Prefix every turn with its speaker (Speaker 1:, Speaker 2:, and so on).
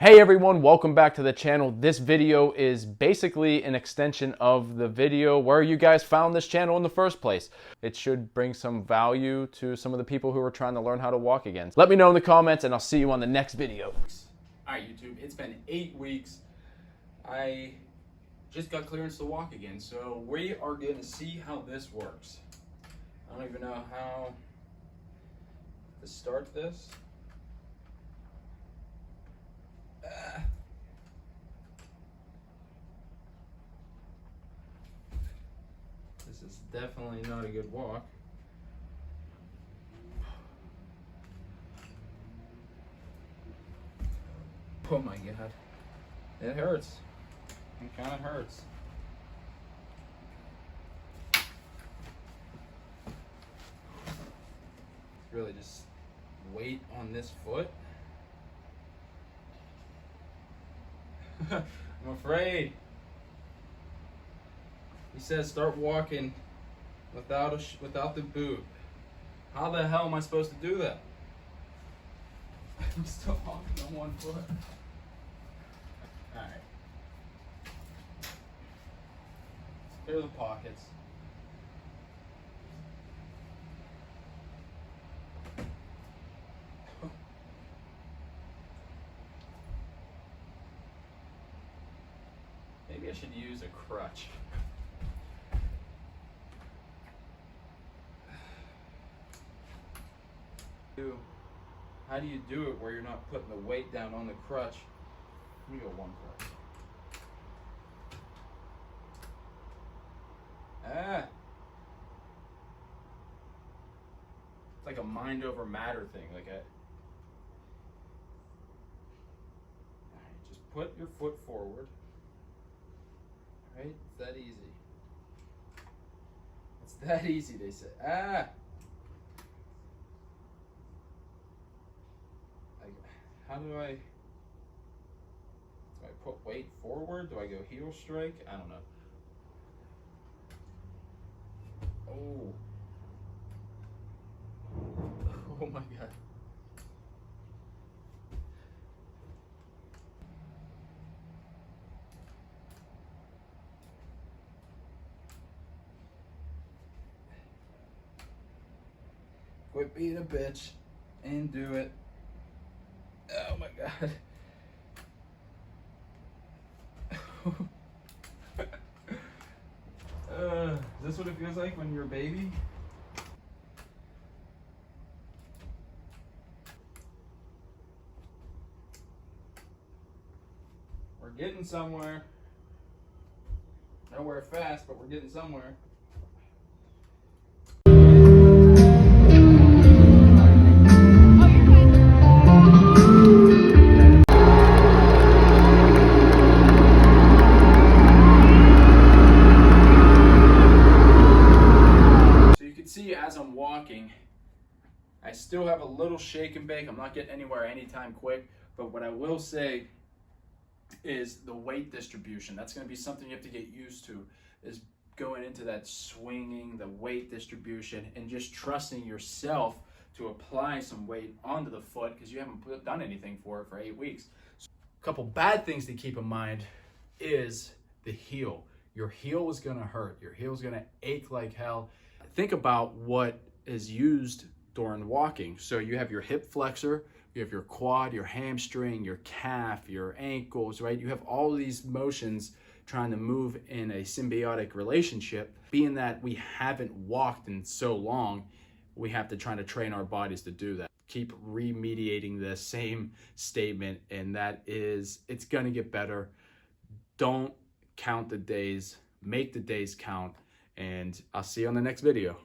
Speaker 1: Hey everyone, welcome back to the channel. This video is basically an extension of the video where you guys found this channel in the first place. It should bring some value to some of the people who are trying to learn how to walk again. Let me know in the comments and I'll see you on the next video.
Speaker 2: Alright YouTube, it's been 8 weeks. I just got clearance to walk again, so we are going to see how this works. I don't even know how to start this. This is definitely not a good walk. Oh my god. It hurts. It kind of hurts. It's really just weight on this foot. I'm afraid. He says start walking without the boot. How the hell am I supposed to do that? I'm still walking on one foot. Alright. Clear the pockets. Maybe I should use a crutch. How do you do it where you're not putting the weight down on the crutch? Let me go one crutch. It's like a mind over matter thing. Alright, just put your foot forward. Right? It's that easy. It's that easy, they say. How do I put weight forward? Do I go heel strike? I don't know. Oh. Oh my god. Quit being a bitch and do it. Oh my god. Is this what it feels like when you're a baby? We're getting somewhere. Nowhere fast, but we're getting somewhere. See, as I'm walking, I still have a little shake and bake. I'm not getting anywhere anytime quick, but what I will say is the weight distribution. That's going to be something you have to get used to, is going into that swinging, the weight distribution, and just trusting yourself to apply some weight onto the foot because you haven't done anything for it for 8 weeks. So, a couple bad things to keep in mind is the heel. Your heel is going to hurt. Your heel is going to ache like hell. Think about what is used during walking. So you have your hip flexor, you have your quad, your hamstring, your calf, your ankles, right? You have all these motions trying to move in a symbiotic relationship. Being that we haven't walked in so long, we have to try to train our bodies to do that. Keep remediating the same statement, and that is, it's gonna get better. Don't count the days, make the days count. And I'll see you on the next video.